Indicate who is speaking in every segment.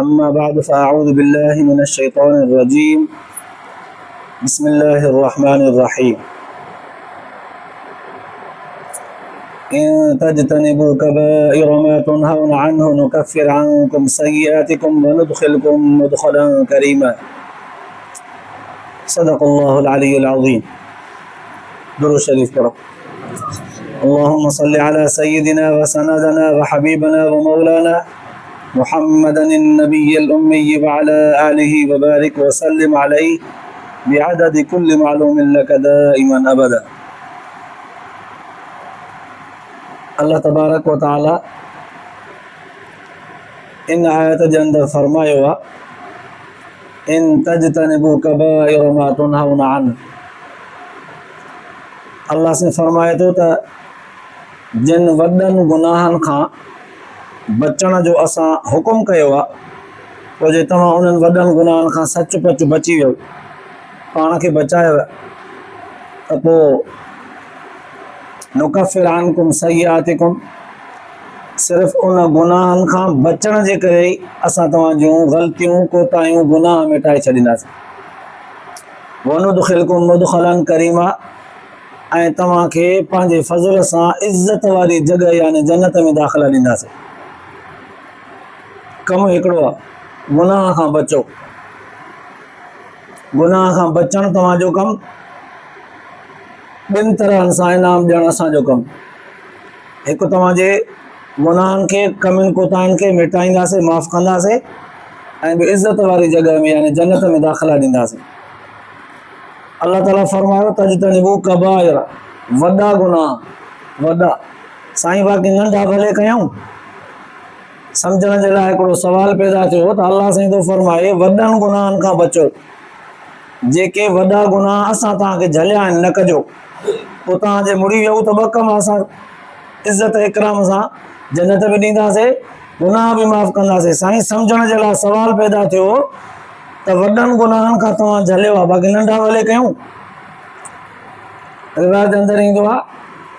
Speaker 1: أما بعد فأعوذ بالله من الشيطان الرجيم بسم الله الرحمن الرحيم إن تجتنبوا كبائر ما تنهون عنه نكفر عنكم سيئاتكم وندخلكم مدخلا كريما صدق الله العلي العظيم. درود شريف کرو. اللهم صل على سيدنا وسندنا وحبيبنا ومولانا محمد النبي الأمي وعلى آله وبارك وسلم عليه بعدد كل معلوم لك دائما أبدا. अल्लाह तबारक व ताला इन आयत जे अंदरि फरमायो आहे इन तजतनिबू कबाइर मा तुनहौना अन। अल्लाह से फरमाए थो त जिन वॾनि गुनाहनि खां बचण जो असां हुकुम कयो आहे, पोइ जे तव्हां उन्हनि वॾनि गुनाहनि खां सचुपच बची वियो, पाण खे बचायो त पोइ नुकफ़िर अन्कुम सय्यातिकुम, सिर्फ़ु उन गुनाहनि खां बचण जे करे ई असां तव्हां जूं ग़लतियूं कोताहियूं गुनाह मिटाए छॾींदासीं। वनुदखिलकुम मुदखलन करीमा, ऐं तव्हांखे पंहिंजे फज़ल सां इज़त वारी जॻह यानी जन्नत में दाख़िला ॾींदासीं। कमु हिकिड़ो आहे, गुनाह खां बचो। गुनाह खां बचणु तव्हांजो कमु, ॿिनि तरहनि सां इनाम ॾियणु असांजो कमु। हिकु तव्हांजे गुनाहनि खे कमियुनि कोताहियुनि खे मिटाईंदासीं, माफ़ु कंदासीं, ऐं ॿी इज़त वारी जॻह में यानी जन्नत में दाख़िला ॾींदासीं। अल्लाह ताला फरमायो तजतनिबू कबाइर, वॾा गुनाह, वॾा। साईं बाक़ी नंढा भले कयूं, सम्झण जे लाइ हिकिड़ो सुवाल पैदा थियो त अल्लाह साईं थो फरमाए वॾनि गुनाहनि खां बचो। जेके वॾा गुनाह असां तव्हांखे झलिया आहिनि न कजो, पोइ तव्हांजे मुड़ी वियो त ॿ कम असां इज़त इकराम सां जन्नत बि ॾींदासीं, गुनाह बि माफ़ु कंदासीं। साईं सम्झण जे लाइ सुवाल पैदा थियो त वॾनि गुनाहनि खां तव्हां झलियो आहे, बाक़ी नंढा भले कयूं। रिवायत जे अंदरि ईंदो आहे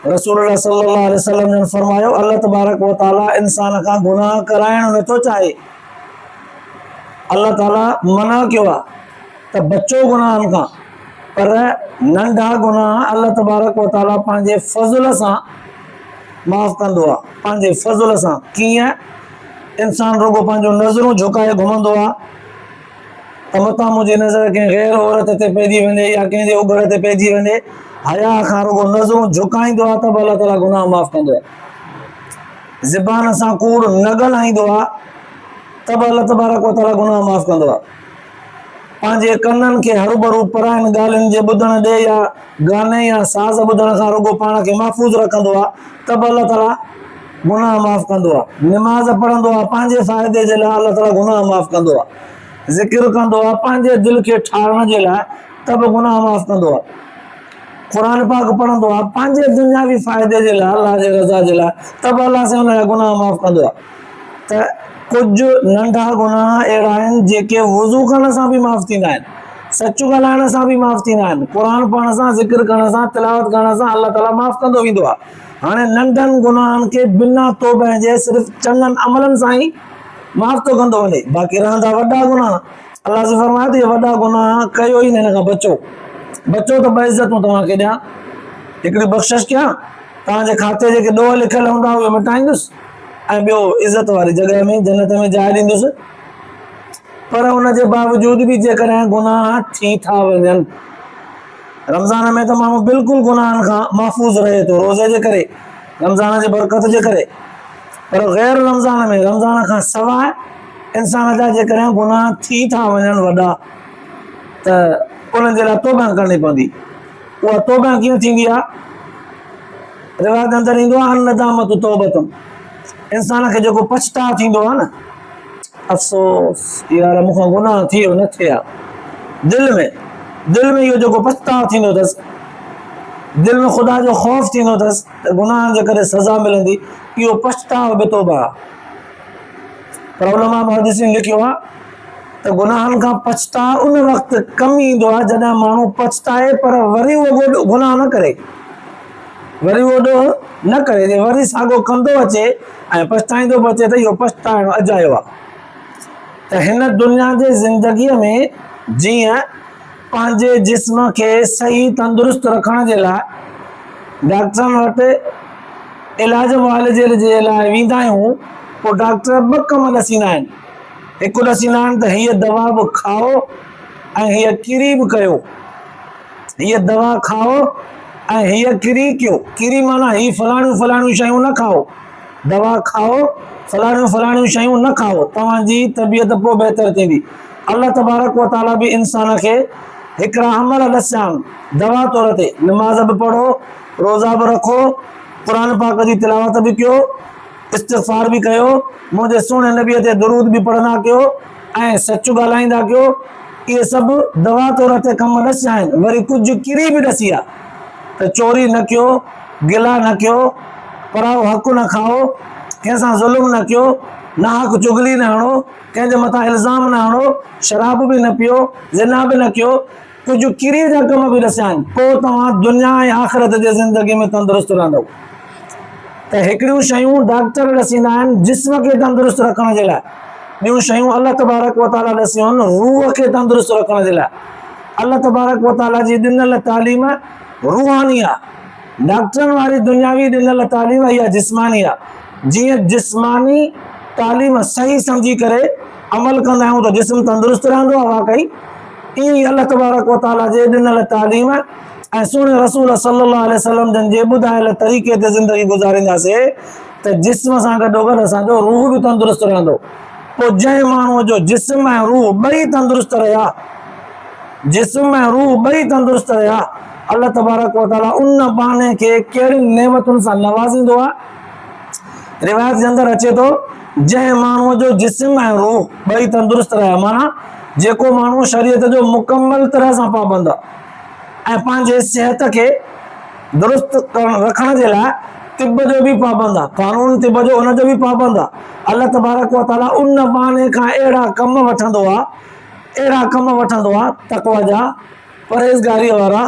Speaker 1: रसूलुल्लाह सल्लल्लाहु अलैहि वसल्लम ने फरमायो अल्लाह तबारक व ताला इंसान खां गुनाह कराइणु नथो चाहे। अल्लाह ताला मना कयो आहे त बचो गुनाहनि खां, पर नंढा गुनाह अल्लाह तबारक व ताला पंहिंजे फज़ल सां माफ़ु कंदो आहे। पंहिंजे फज़ल सां कीअं? इंसान रुगो पंहिंजो नज़रूं झुकाए घुमंदो आहे त मतां मुंहिंजी नज़र कंहिं गैर औरत ते पइजी वञे या कंहिंजे उघड़ ते पइजी वञे, हया खां रुगो नज़रूं झुकाईंदो आहे त बि अल्लाह ताला गुनाह माफ़ु कंदो आहे। ज़बान सां कूड़ न ॻाल्हाईंदो आहे त बि अल्लाह तबारक व ताला गुनाह माफ़ु कंदो आहे। पंहिंजे कननि खे हरू भरू पराइनि ॻाल्हियुनि जे ॿुधण ॾे या गाने या साज़ ॿुधण खां रुगो पाण खे महफ़ूज़ रखंदो आहे त बि अल्लाह ताला गुनाह माफ़ु कंदो आहे। निमाज़ पढ़ंदो आहे पंहिंजे फ़ाइदे जे लाइ, अल्लाह ताला गुनाह माफ़ु कंदो आहे। ज़िक्र कंदो आहे पंहिंजे दिलि खे ठाहिण जे लाइ त बि गुनाह माफ़ु कंदो आहे। क़ुर पाक पढ़ंदो आहे पंहिंजे दुनियावी फ़ाइदे जे लाइ, अल्लाह जे रज़ा जे लाइ, त बि अल्लाह सां हुन जा गुनाह माफ़ु कंदो आहे। त कुझु नंढा गुनाह अहिड़ा आहिनि जेके वुज़ू करण सां बि माफ़ु थींदा आहिनि, सचु ॻाल्हाइण सां बि माफ़ु थींदा आहिनि, क़ुर पढ़ण सां, ज़िक्र करण सां, तिलावत करण सां अल्लाह ताला माफ़ु कंदो वेंदो आहे। हाणे नंढनि गुनाहनि खे बिना तौबे जे सिर्फ़ु चङनि अमलनि सां ई माफ़ु थो कंदो वञे, बाक़ी रहंदा वॾा गुनाह। अल्लाह से फरमाए थो वॾा गुनाह कयो ई न, हिन खां बचो। बचो त ॿ इज़तूं तव्हांखे ॾियां, हिकिड़ी बख़्शिश कयां, तव्हांजे खाते जेके ॾोह लिखियल हूंदा उहे मिटाईंदुसि, ऐं ॿियो इज़त वारी जॻह में जन्नत में जाइ ॾींदुसि। पर हुन जे बावजूद बि जेकॾहिं गुनाह थी था वञनि, रमज़ान में त माण्हू बिल्कुलु गुनाहनि खां महफ़ूज़ रहे थो रोज़े जे करे, रमज़ान जे बरकत जे करे, पर गैर रमज़ान में, रमज़ान खां सवाइ इंसान जा जेकॾहिं गुनाह थी था वञनि वॾा, त उन्हनि जे लाइ तौबा करणी पवंदी। उहा तौबा कीअं थींदी आहे? रिवायत जे अंदरि ईंदो आहे अन-नदामत तौबतुन, इंसान खे जेको पछताव थींदो आहे न, अफ़सोस यार मूंखां गुनाह थी वियो, न थिया, दिलि में इहो जेको पछताव थींदो अथसि, दिलि में ख़ुदा जो ख़ौफ़ थींदो अथसि त गुनाहनि जे करे सज़ा मिलंदी, इहो पछताव बि तौबा आहे। पर उलमा मुहद्दिसीन लिखियो आहे त गुनाहनि खां पछताव उन वक़्तु कमु ईंदो आहे जॾहिं माण्हू पछताए पर वरी उहो गुनाह न करे, वरी उहो ॾोह न करे, वरी साॻियो कंदो अचे ऐं पछताईंदो बि अचे त इहो पछताइणु अजायो आहे। त त हिन दुनिया जे ज़िंदगीअ में जीअं पंहिंजे जिस्म खे सही तंदुरुस्त रखण जे लाइ डॉक्टरनि वटि इलाज मुआलजे जे लाइ वेंदा आहियूं, पोइ डॉक्टर 2 कम ॾसींदा आहिनि। हिकु ॾसींदा आहिनि त हीअ दवा बि खाओ ऐं हीअ किरी बि कयो। हीअ दवा खाओ ऐं हीअ किरी कयो। किरी माना ही फलाणियूं फलाणियूं शयूं न खाओ, दवा खाओ, फलाणियूं फलाणियूं शयूं न खाओ, तव्हांजी तबियत पोइ बहितर थींदी। अल्लाह तबारक व ताला बि इंसान खे हिकिड़ा अमल ॾसिया आहिनि दवा तौर ते। नमाज़ बि पढ़ो, रोज़ा बि रखो, क़ुरान पाक जी तिलावत बि कयो, इस्तिग़फ़ार बि कयो, मुंहिंजे सुहिणे नबीअ ते दुरूद बि पढ़ंदा कयो ऐं सच ॻाल्हाईंदा कयो। इहे सभु दवा तौर ते कम ॾसिया आहिनि। वरी कुझु किरी बि ॾसी आहे त चोरी न कयो, गिला न कयो, पराओ हक़ न खाओ, कंहिंसां ज़ुल्म न कयो, नाहक चुगली न हणो, कंहिंजे मथां इल्ज़ाम न हणो, शराब बि न पियो, ज़िना बि न कयो। कुझु किरी जा कम बि ॾसिया आहिनि। पोइ तव्हां दुनिया ऐं आख़िरत जे ज़िंदगी में तंदुरुस्त रहंदव। त हिकिड़ियूं शयूं डॉक्टर ॾसींदा आहिनि जिस्म खे तंदुरुस्त रखण जे लाइ, ॿियूं शयूं अल्लाह तबारक व ताला ॾसियूं आहिनि रूह खे तंदुरुस्त रखण जे लाइ। अल्लाह तबारक व ताला जी ॾिनल तालीम रूहानी आहे, डॉक्टरनि वारी दुनियावी ॾिनल तालीम इहा जिस्मानी आहे। जीअं जिस्मानी तालीम सही सम्झी करे अमल कंदा आहियूं त जिस्म तंदुरुस्त रहंदो आहे वाकई, ईअं ई अल्लाह तबारक व ताला जे ॾिनल तालीम ऐं सुहिणे रसूल सल्लल्लाहु अलैहि वसल्लम जन जे ॿुधायल तरीक़े ते ज़िंदगी गुज़ारींदासीं त जिस्म सां गॾोगॾु असांजो रूह बि तंदुरुस्त रहंदो। पोइ जंहिं माण्हूअ जो जिस्म ऐं रूह ॿई तंदुरुस्त रहिया, जिस्म ऐं रूह ॿई तंदुरुस्त रहिया, अल्लाह तबारक व ताला उन बाने खे कहिड़ी नेमतुनि सां नवाज़ींदो आहे। रिवायत जे अंदरि अचे थो जंहिं माण्हूअ जो जिस्म ऐं रूह ॿई तंदुरुस्त रहिया, माना जेको माण्हू शरीयत जो मुकमल तरह सां पाबंद आहे ऐं पंहिंजे सिहत खे दुरुस्त रखण जे लाइ तिब जो बि पाबंद आहे, कानून तिब जो उनजो बि पाबंद आहे। अल्लाह तबारक व ताला उन बहाने खां अहिड़ा कम वठंदो आहे तक़वा जा, परहेज़गारी वारा,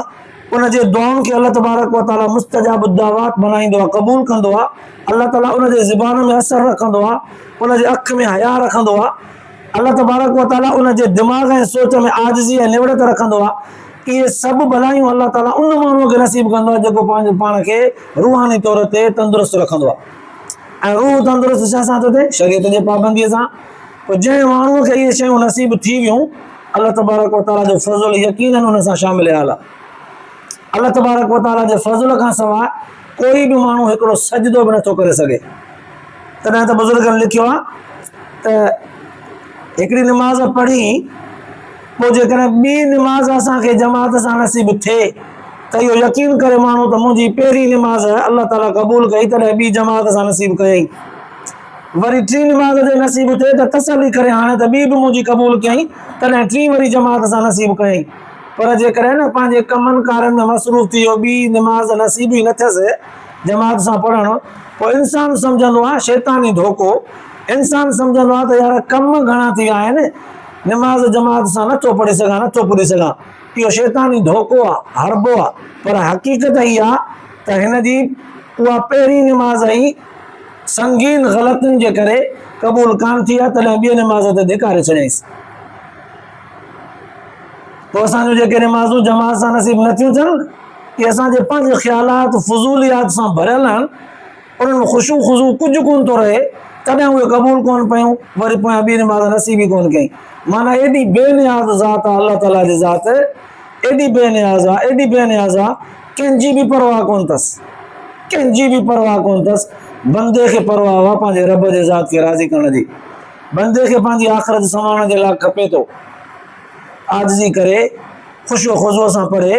Speaker 1: उनजे दुआउनि खे अल्लाह तबारक व ताला मुस्तजाब दावत बनाईंदो आहे, क़बूल कंदो आहे। अल्लाह ताला उनजे ज़ुबान में असर रखंदो आहे, उनजे अख में हया रखंदो आहे। अल्लाह तबारक व ताला उनजे दिमाग़ ऐं सोच में आजिज़ी ऐं निवड़त रखंदो आहे। इहे सभु भलायूं अल्लाह ताला उन माण्हूअ खे नसीब कंदो आहे जेको पंहिंजे पाण खे रूहानी तौर ते तंदुरुस्त रखंदो आहे। ऐं रूह तंदुरुस्त छा सां थो थिए? शरीयत जे पाबंदीअ सां। पोइ जंहिं माण्हूअ खे इहे शयूं नसीब थी वियूं, अल्लाह तबारक व ताला जो फज़ल यकीनन उन सां शामिल हाल आहे। अल्लाह तबारक व ताला जे फज़ल खां सवाइ कोई बि माण्हू हिकिड़ो सजदो बि नथो करे सघे। तॾहिं त बुज़ुर्गनि लिखियो आहे त हिकिड़ी निमाज़ पढ़ी, पोइ जेकॾहिं ॿी निमाज़ असांखे जमात सां नसीब थिए त इहो यकीन करे माण्हू त मुंहिंजी पहिरीं निमाज़ अल्लाह ताला क़बूल कई, तॾहिं ॿी जमात सां नसीब कयईं। वरी टी निमाज़ जे नसीब थिए त तसली करे हाणे त ॿी बि मुंहिंजी क़बूल कयईं, तॾहिं टी वरी जमात सां नसीब कयईं। पर जेकॾहिं न पंहिंजे कमनि कारनि में मसरूफ़ थी वियो, ॿी निमाज़ नसीब ई न थियसि जमात सां पढ़णु, पोइ इंसानु सम्झंदो आहे शैतानी धोखो, इंसानु सम्झंदो आहे त यार कम घणा थी विया आहिनि, निमाज़ जमात सां नथो पढ़ी सघां, नथो पुॼी सघां। इहो शैतानी धोखो आहे, हरबो आहे। पर हक़ीक़त इहा आहे त हिन जी उहा पहिरीं निमाज़ ई संगीन ग़लतियुनि जे करे क़बूल कान थी आहे, तॾहिं ॿिए निमाज़ ते धिकारे छॾियईंसि। पोइ असांजो जेके निमाज़ूं जमात सां नसीब नथियूं थियनि, इहे असांजे पंहिंजे ख़्यालात फज़ूलियात सां भरियल आहिनि, उन्हनि में ख़ुशू कुझु कोन थो रहे, तॾहिं उहे क़बूल कोन पयूं, वरी पोयां ॿी निमाज़ नसीब ई कोन कयईं। माना एॾी बेनियाज़ ज़ात आहे अल्लाह ताला जी ज़ात, एॾी बेनियाज़ आहे, एॾी बेनियाज़ आहे, कंहिंजी बि परवाह कोन अथसि, कंहिंजी बि परवाह कोन अथसि। बंदे खे परवाह आहे पंहिंजे रब जे ज़ात खे राज़ी करण जी। बंदे खे पंहिंजी आख़िरत संभालण जे लाइ खपे थो आजिज़ी करे, ख़ुशो ख़ुज़ूअ सां पढ़े,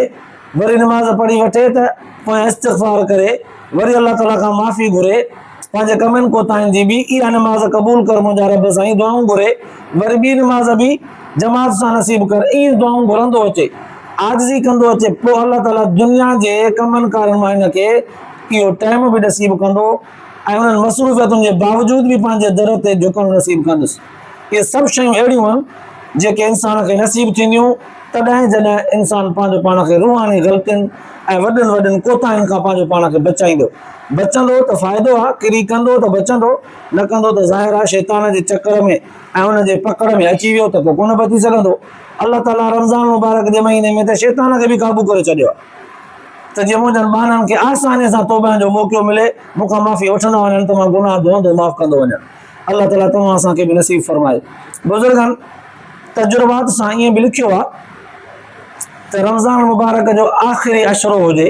Speaker 1: वरी निमाज़ पढ़ी वठे त पोइ इस्तिग़फ़ार करे, वरी अल्लाह ताला खां माफ़ी घुरे, पंहिंजे कमनि कोताहिनि जी बि इहा निमाज़ क़बूल कर मुंहिंजा रब साईं, दुआऊं घुरे, वरी ॿी निमाज़ बि जमात सां नसीब कर, ईअं दुआऊं घुरंदो अचे, आजिज़ी कंदो अचे। पोइ अल्लाह ताला दुनिया जे कमनि कारनि मां हिन खे इहो टाइम बि नसीब कंदो ऐं उन्हनि मसरूफ़ियतुनि जे बावजूद बि पंहिंजे दर ते झुकणु नसीब कंदुसि। इहे सभु शयूं अहिड़ियूं आहिनि जेके इंसान खे नसीब थींदियूं तॾहिं जॾहिं इंसानु पंहिंजो पाण खे रूहानी ग़लतियुनि ऐं वॾनि वॾनि कोताहिनि खां पंहिंजो पाण खे बचाईंदो। बचंदो त फ़ाइदो आहे, किरी कंदो त बचंदो, न कंदो त ज़ाहिर आहे शैतान जे चकर में ऐं हुनजे पकड़ में अची वियो त पोइ कोन बची सघंदो। अलाह ताला रमज़ान मुबारक जे महीने में त शैतान खे बि क़ाबू करे छॾियो आहे त जीअं मुंहिंजनि ॿारनि खे आसानीअ सां तौबा जो मौक़ो मिले, मूंखां माफ़ी वठंदा वञनि त मां गुनाह धोअंदो माफ़ कंदो वञा। अलाह ताला तव्हां असांखे बि नसीब फरमाए। बुज़ुर्गनि तजुर्बात सां ईअं बि लिखियो आहे त रमज़ान मुबारक जो आख़िरी अशरो हुजे,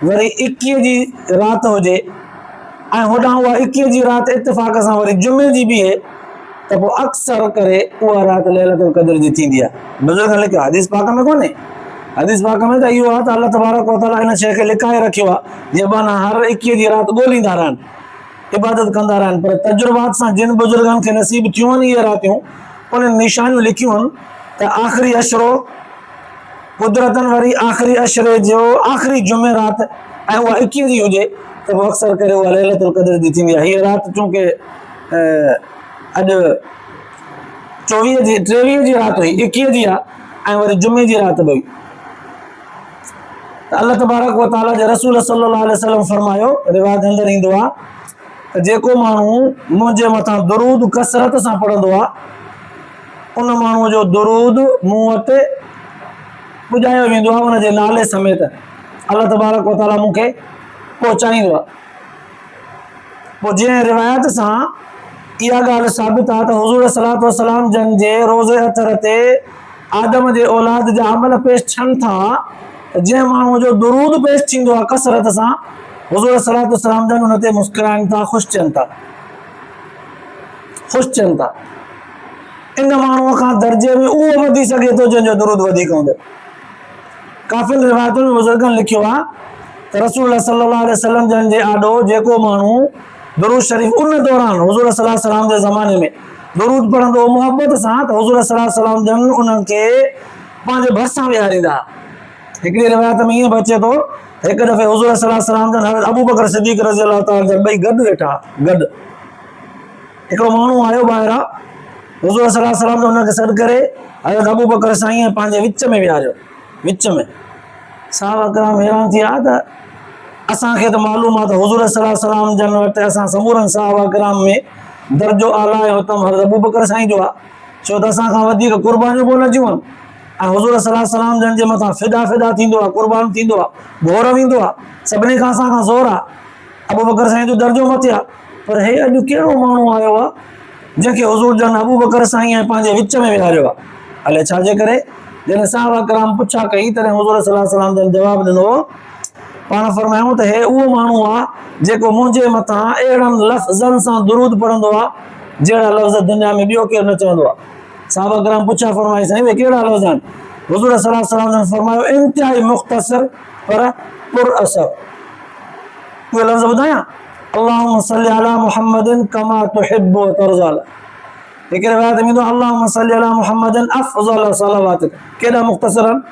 Speaker 1: वरी 21 जी राति हुजे ऐं होॾां उहा 21 जी राति इत्तिफ़ाक़ सां वरी जुमे जी बि आहे त पोइ अक्सर करे उहा राति लैलतुल क़द्र जी थींदी आहे। बुज़ुर्ग लिखियो आहे, हदीस पाक में कोन्हे, हदीस पाक में त इहो आहे त अलाह तबारक व तआला इन शइ खे लिकाए रखियो आहे जीअं माना हर 21 जी राति ॻोल्हींदा रहनि, इबादत कंदा रहनि। पर तजुर्बात सां जिन बुज़ुर्गनि खे नसीब थियूं आहिनि इहे रातियूं, उन्हनि निशानियूं लिखियूं आहिनि त आख़िरी अशरो कुदरतनि वरी आख़िरी अशरे जो आख़िरी जुमे राति ऐं उहा 21 जी हुजे त पोइ अक्सर करे उहा लैलतुल क़द्र जी थींदी आहे। हीअ राति चूंकि अॼु 24 जी 23 जी राति हुई, 21 जी आहे ऐं वरी जुमे जी राति बि हुई त अल्लाह तबारक व तआला जे रसूल सल्लल्लाहु अलैहि वसल्लम फरमायो, रिवायत अंदरि ईंदो आहे त जेको माण्हू मुंहिंजे मथां दुरूद कसरत सां पढ़ंदो आहे, उन माण्हूअ जो दुरूद मूं वटि पुॼायो वेंदो आहे उनजे नाले समेत। अल्लाह तबारक व तआला मूंखे पहुचाईंदो आहे। पोइ जंहिं रिवायत सां इहा ॻाल्हि साबित आहे त हुज़ूर सलातो वसलाम जन जे रोज़े अतर ते आदम जे औलाद जा अमल पेश थियनि था, जंहिं माण्हूअ जो दुरूद पेश थींदो आहे कसरत सां, हुज़ूर सलातो वसलाम जन हुन ते मुस्कुराइनि था, ख़ुशि थियनि था, ख़ुशि थियनि था। इन माण्हूअ खां दर्जे में उहो वधी सघे थो जंहिंजो दुरूद वधीक हूंदो। काफ़िल रिवायतुनि में बुज़ुर्गनि लिखियो आहे त रसूल सल्लल्लाहु अलैहि वसल्लम जन जे आॾो जेको माण्हू दुरूद शरीफ़ उन दौरान हुज़ूर सल्लल्लाहु अलैहि वसल्लम जे ज़माने में दुरूद पढ़ंदो मोहबत सां त हुज़ूर सल्लल्लाहु अलैहि वसल्लम जन उन्हनि खे पंहिंजे भरिसां विहारींदा। हिकिड़ी रिवायत में ईअं बि अचे थो, हिकु दफ़े हुज़ूर सल्लल्लाहु अलैहि वसल्लम जन हज़रत अबू बकर सिद्दीक़ रज़ियल्लाहु तआला जन ॿई गॾु वेठा, गॾु हिकिड़ो माण्हू आयो ॿाहिरां, हुज़ूर सल्लल्लाहु अलैहि वसल्लम हुनखे सॾु करे हज़रत अबू बकर साईं पंहिंजे विच में विहारियो, विच में। साहबा किराम हैरान थी विया त असांखे त मालूम आहे त हुज़ूर सल्लल्लाहु अलैहि वसल्लम जन वटि असां समूरनि साहबा किराम में दर्जो आला ऐं उत्तम हज़रत अबू बकर साईं जो आहे, छो त असांखां वधीक क़ुर्बानियूं कोन अचियूं आहिनि ऐं हुज़ूर सल्लल्लाहु अलैहि वसल्लम जन जे मथां फिदा फिदा थींदो आहे, क़ुर्बान थींदो आहे, घोर वेंदो आहे, सभिनी खां असांखां ज़ोर आहे। अबू बकर साईं जो दर्जो मथे आहे, पर हे अॼु कहिड़ो माण्हू आयो आहे जंहिंखे हुज़ूर जन अबू बकर साईं पंहिंजे विच में विहारियो आहे। हले छाजे करे? जॾहिं साहबा किराम पुछा कई तॾहिं हुज़ूर सल्लल्लाहु अलैहि वसल्लम जन जवाबु ॾिनो, पाण फरमायूं त हे उहो माण्हू आहे जेको मुंहिंजे मथां अहिड़नि लफ़्ज़नि सां दुरूद पढ़ंदो आहे जहिड़ा लफ़्ज़ दुनिया में ॿियो केरु न चवंदो आहे। साहबा किराम पुछा, फरमाई साईं उहे कहिड़ा लफ़्ज़ आहिनि? हुज़ूर सल्लल्लाहु अलैहि वसल्लम जन फरमायो, इंतिहाई मुख़्तसर पर पुर असर। उहे लफ़्ज़ ॿुधायां, अल्लाहुम्मा सल्ली अला मुहम्मदिन कमा तुहिब्बु व तर्ज़ा। हिकु रिवायत में ईंदो अल्लाहुम्मा सल्ली अला मुहम्मदिन अफ़ज़ल सलावातिक। केॾा मुख़्तसर आहिनि।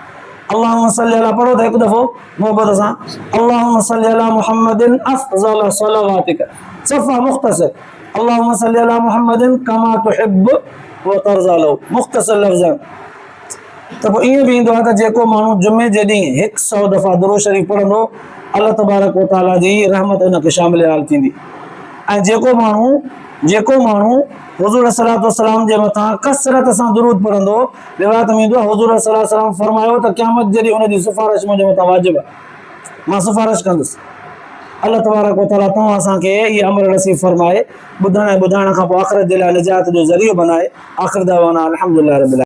Speaker 1: अल्लाहुम्मा सल्ली अला पढ़ो त हिकु दफ़ो मोहबत सां, अल्लाहुम्मा सल्ली अला मुहम्मदिन अफ़ज़ल सलावातिक, सफ़ा मुख़्तसर, अल्लाहुम्मा सल्ली अला मुहम्मदिन कमा तुहिब्बु व तर्ज़ा, मुख़्तसर लफ़्ज़ आहिनि। त पोइ ईअं बि ईंदो आहे त जेको माण्हू जुमे जे ॾींहुं 100 दफ़ा दुरूद शरीफ़ पढ़ंदो, अल्लाह तबारक व तआला जी रहमत हुनखे शामिल हाल थींदी। ऐं जेको माण्हू हुज़ूर सल्लल्लाहु अलैहि वसल्लम जे मथां कसरत सां दुरूद पढ़ंदो, रिवायत में ईंदो आहे हुज़ूर सल्लल्लाहु अलैहि वसल्लम फरमायो त क़यामत जे ॾींहुं हुनजी सिफ़ारिश मुंहिंजे मथां वाजिबु आहे, मां सिफ़ारिश कंदुसि। अल्लाह तबारक व तआला तव्हां असांखे इहा अमल नसीब फरमाए, ॿुधण ऐं ॿुधाइण खां पोइ आख़िरत जे लाइ निजात जो ज़रियो बनाए। आख़िर दावाना अल्हम्दुलिल्लाह रब्बिल आलमीन।